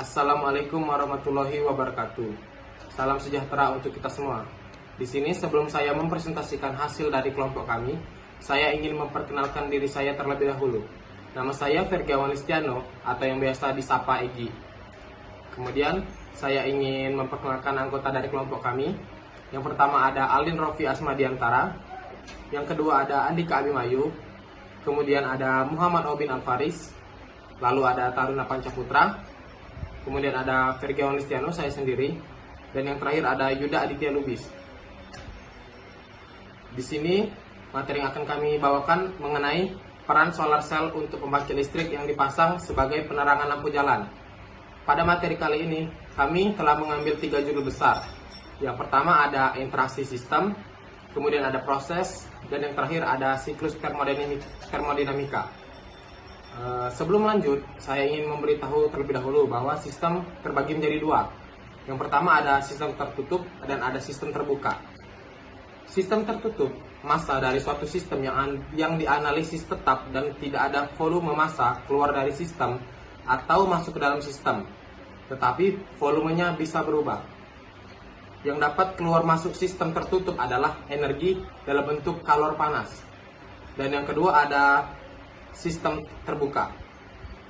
Assalamualaikum warahmatullahi wabarakatuh. Salam sejahtera untuk kita semua. Di sini sebelum saya mempresentasikan hasil dari kelompok kami, saya ingin memperkenalkan diri saya terlebih dahulu. Nama saya Fergiawan Listiano atau yang biasa disapa Egi. Kemudian saya ingin memperkenalkan anggota dari kelompok kami. Yang pertama ada Aldin Rofi Asmadiantara. Yang kedua ada Andika Abimayu. Kemudian ada Muhammad Obin Alfaris. Lalu ada Taruna Pancaputra. Kemudian ada Fergiawan Listiano, saya sendiri. Dan yang terakhir ada Yuda Aditya Lubis. Di sini materi yang akan kami bawakan mengenai peran solar cell untuk pembangkit listrik yang dipasang sebagai penerangan lampu jalan. Pada materi kali ini, kami telah mengambil 3 judul besar. Yang pertama ada interaksi sistem, kemudian ada proses, dan yang terakhir ada siklus termodinamika. Sebelum lanjut, saya ingin memberitahu terlebih dahulu bahwa sistem terbagi menjadi 2. Yang pertama ada sistem tertutup dan ada sistem terbuka. Sistem tertutup, massa dari suatu sistem yang dianalisis tetap dan tidak ada volume massa keluar dari sistem atau masuk ke dalam sistem, tetapi volumenya bisa berubah. Yang dapat keluar masuk sistem tertutup adalah energi dalam bentuk kalor panas. Dan yang kedua ada sistem terbuka.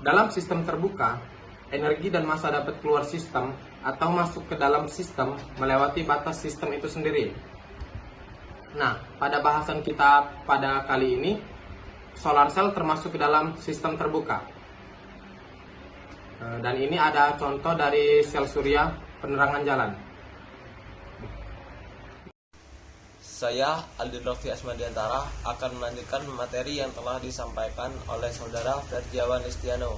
Dalam sistem terbuka, energi dan massa dapat keluar sistem atau masuk ke dalam sistem melewati batas sistem itu sendiri. Nah, pada bahasan kita pada kali ini, solar cell termasuk ke dalam sistem terbuka. Dan ini ada contoh dari sel surya penerangan jalan. Saya, Aldin Rofi Asmadiantara, akan melanjutkan materi yang telah disampaikan oleh saudara Fergiawan Listiano,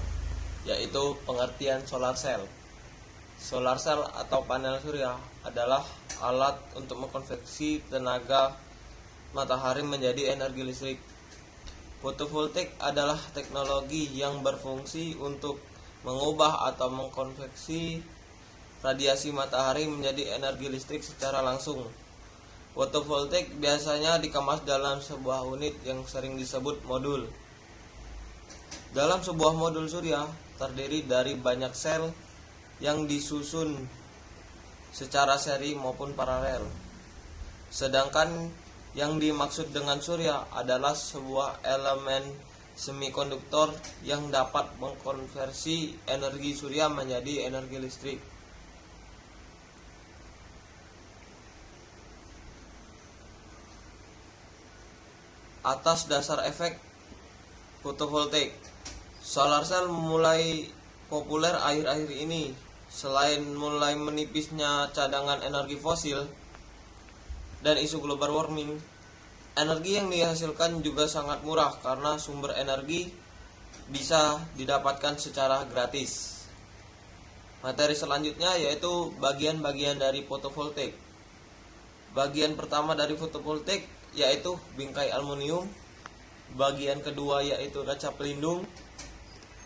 yaitu pengertian solar cell. Solar cell atau panel surya adalah alat untuk mengkonversi tenaga matahari menjadi energi listrik. Fotovoltaik adalah teknologi yang berfungsi untuk mengubah atau mengkonversi radiasi matahari menjadi energi listrik secara langsung. Fotovoltaik biasanya dikemas dalam sebuah unit yang sering disebut modul. Dalam sebuah modul surya terdiri dari banyak sel yang disusun secara seri maupun paralel. Sedangkan yang dimaksud dengan surya adalah sebuah elemen semikonduktor yang dapat mengkonversi energi surya menjadi energi listrik. Atas dasar efek fotovoltaik, solar cell mulai populer akhir-akhir ini. Selain mulai menipisnya cadangan energi fosil dan isu global warming, energi yang dihasilkan juga sangat murah karena sumber energi bisa didapatkan secara gratis. Materi selanjutnya yaitu bagian-bagian dari fotovoltaik. Bagian pertama dari fotovoltaik yaitu bingkai aluminium, bagian kedua yaitu kaca pelindung,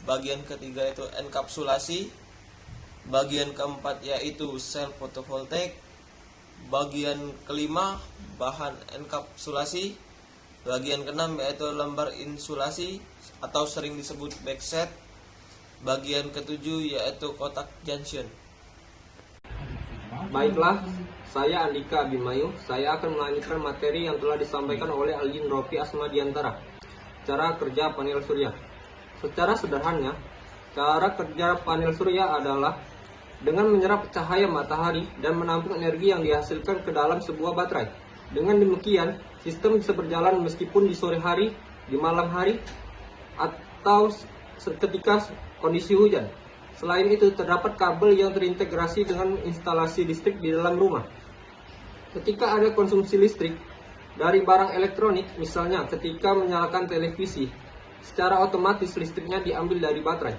bagian ketiga yaitu enkapsulasi, bagian keempat yaitu sel fotovoltaik, bagian kelima bahan enkapsulasi, bagian keenam yaitu lembar insulasi atau sering disebut backset, bagian ketujuh yaitu kotak junction. Baiklah, saya Andika Abimayu. Saya akan melanjutkan materi yang telah disampaikan oleh Aldin Rofi Asmadiantara. Cara kerja panel surya. Secara sederhana, cara kerja panel surya adalah dengan menyerap cahaya matahari dan menampung energi yang dihasilkan ke dalam sebuah baterai. Dengan demikian, sistem bisa berjalan meskipun di sore hari, di malam hari, atau ketika kondisi hujan. Selain itu, terdapat kabel yang terintegrasi dengan instalasi listrik di dalam rumah. Ketika ada konsumsi listrik dari barang elektronik, misalnya ketika menyalakan televisi, secara otomatis listriknya diambil dari baterai.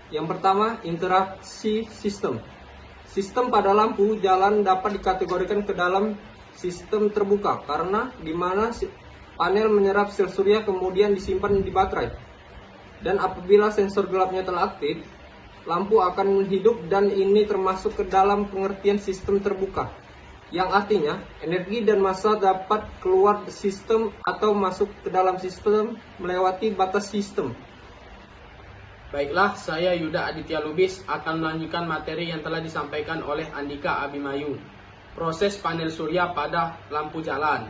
Yang pertama, interaksi sistem. Sistem pada lampu jalan dapat dikategorikan ke dalam sistem terbuka karena di mana panel menyerap sel surya kemudian disimpan di baterai. Dan apabila sensor gelapnya telah aktif, lampu akan hidup dan ini termasuk ke dalam pengertian sistem terbuka. Yang artinya, energi dan massa dapat keluar sistem atau masuk ke dalam sistem melewati batas sistem. Baiklah, saya Yuda Aditya Lubis akan melanjutkan materi yang telah disampaikan oleh Andika Abimayu. Proses panel surya pada lampu jalan.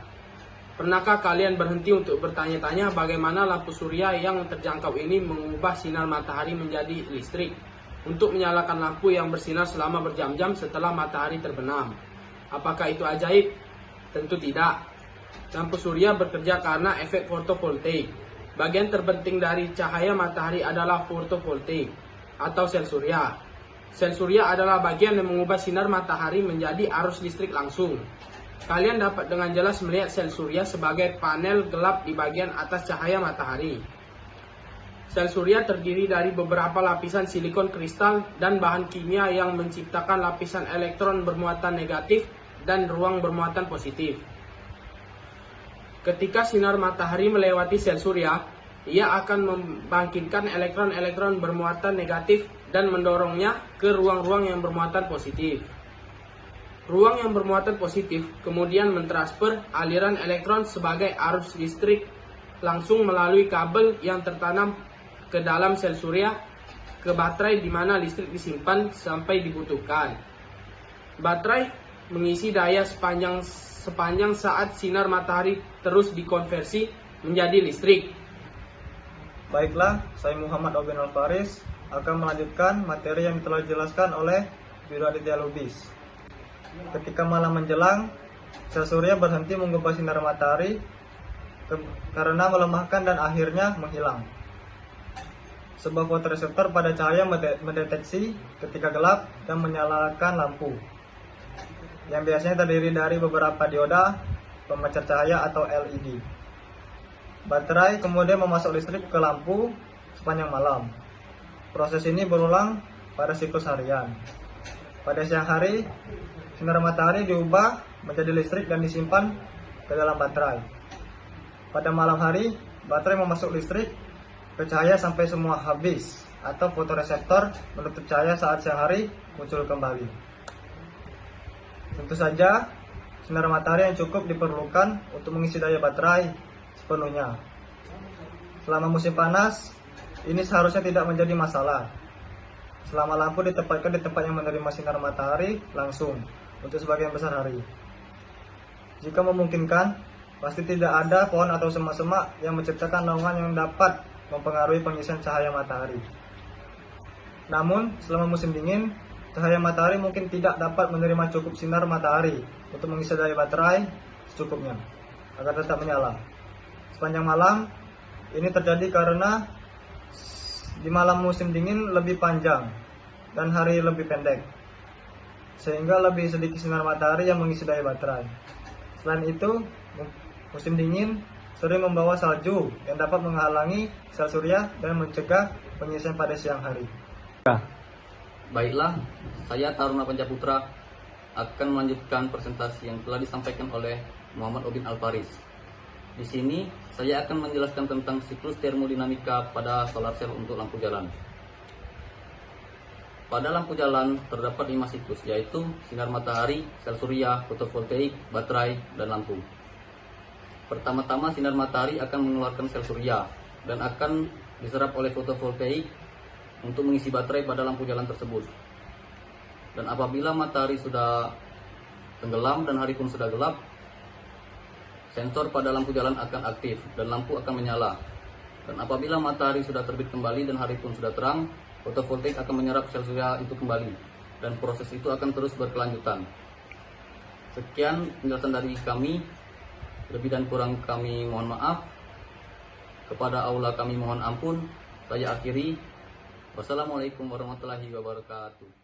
Pernahkah kalian berhenti untuk bertanya-tanya bagaimana lampu surya yang terjangkau ini mengubah sinar matahari menjadi listrik untuk menyalakan lampu yang bersinar selama berjam-jam setelah matahari terbenam? Apakah itu ajaib? Tentu tidak. Lampu surya bekerja karena efek fotovoltaik. Bagian terpenting dari cahaya matahari adalah fotovoltaik atau sel surya. Sel surya adalah bagian yang mengubah sinar matahari menjadi arus listrik langsung. Kalian dapat dengan jelas melihat sel surya sebagai panel gelap di bagian atas cahaya matahari. Sel surya terdiri dari beberapa lapisan silikon kristal dan bahan kimia yang menciptakan lapisan elektron bermuatan negatif dan ruang bermuatan positif. Ketika sinar matahari melewati sel surya, ia akan membangkitkan elektron-elektron bermuatan negatif dan mendorongnya ke ruang-ruang yang bermuatan positif. Ruang yang bermuatan positif kemudian mentransfer aliran elektron sebagai arus listrik langsung melalui kabel yang tertanam ke dalam sel surya ke baterai di mana listrik disimpan sampai dibutuhkan. Baterai mengisi daya sepanjang saat sinar matahari terus dikonversi menjadi listrik. Baiklah, saya Muhammad Obin Alfaris akan melanjutkan materi yang telah dijelaskan oleh Yuda Aditya Lubis. Ketika malam menjelang, sel surya berhenti mengubah sinar matahari karena melemahkan dan akhirnya menghilang. Sebuah fotoreseptor pada cahaya mendeteksi ketika gelap dan menyalakan lampu, yang biasanya terdiri dari beberapa dioda pemancar cahaya atau LED. Baterai kemudian memasok listrik ke lampu sepanjang malam. Proses ini berulang pada siklus harian. Pada siang hari, sinar matahari diubah menjadi listrik dan disimpan ke dalam baterai. Pada malam hari, baterai memasok listrik ke cahaya sampai semua habis, atau fotoreseptor menutup cahaya saat siang hari muncul kembali. Tentu saja, sinar matahari yang cukup diperlukan untuk mengisi daya baterai sepenuhnya. Selama musim panas, ini seharusnya tidak menjadi masalah. Selama lampu ditempatkan di tempat yang menerima sinar matahari langsung untuk sebagian besar hari. Jika memungkinkan, pasti tidak ada pohon atau semak-semak yang menciptakan naungan yang dapat mempengaruhi pengisian cahaya matahari. Namun, selama musim dingin, cahaya matahari mungkin tidak dapat menerima cukup sinar matahari untuk mengisi daya baterai secukupnya agar tetap menyala. Sepanjang malam, ini terjadi karena di malam musim dingin lebih panjang dan hari lebih pendek, sehingga lebih sedikit sinar matahari yang mengisi daya baterai. Selain itu, musim dingin sering membawa salju yang dapat menghalangi sel surya dan mencegah pengisian pada siang hari. Baiklah, saya Taruna Pancaputra akan melanjutkan presentasi yang telah disampaikan oleh Muhammad Obin Alfaris. Di sini, saya akan menjelaskan tentang siklus termodinamika pada solar cell untuk lampu jalan. Pada lampu jalan terdapat 5 siklus, yaitu sinar matahari, sel surya, fotovoltaik, baterai, dan lampu. Pertama-tama, sinar matahari akan mengeluarkan sel surya dan akan diserap oleh fotovoltaik untuk mengisi baterai pada lampu jalan tersebut. Dan apabila matahari sudah tenggelam dan hari pun sudah gelap, sensor pada lampu jalan akan aktif dan lampu akan menyala. Dan apabila matahari sudah terbit kembali dan hari pun sudah terang, fotovoltaik akan menyerap sel surya itu kembali. Dan proses itu akan terus berkelanjutan. Sekian penjelasan dari kami. Lebih dan kurang kami mohon maaf. Kepada Allah kami mohon ampun. Saya akhiri. Wassalamualaikum warahmatullahi wabarakatuh.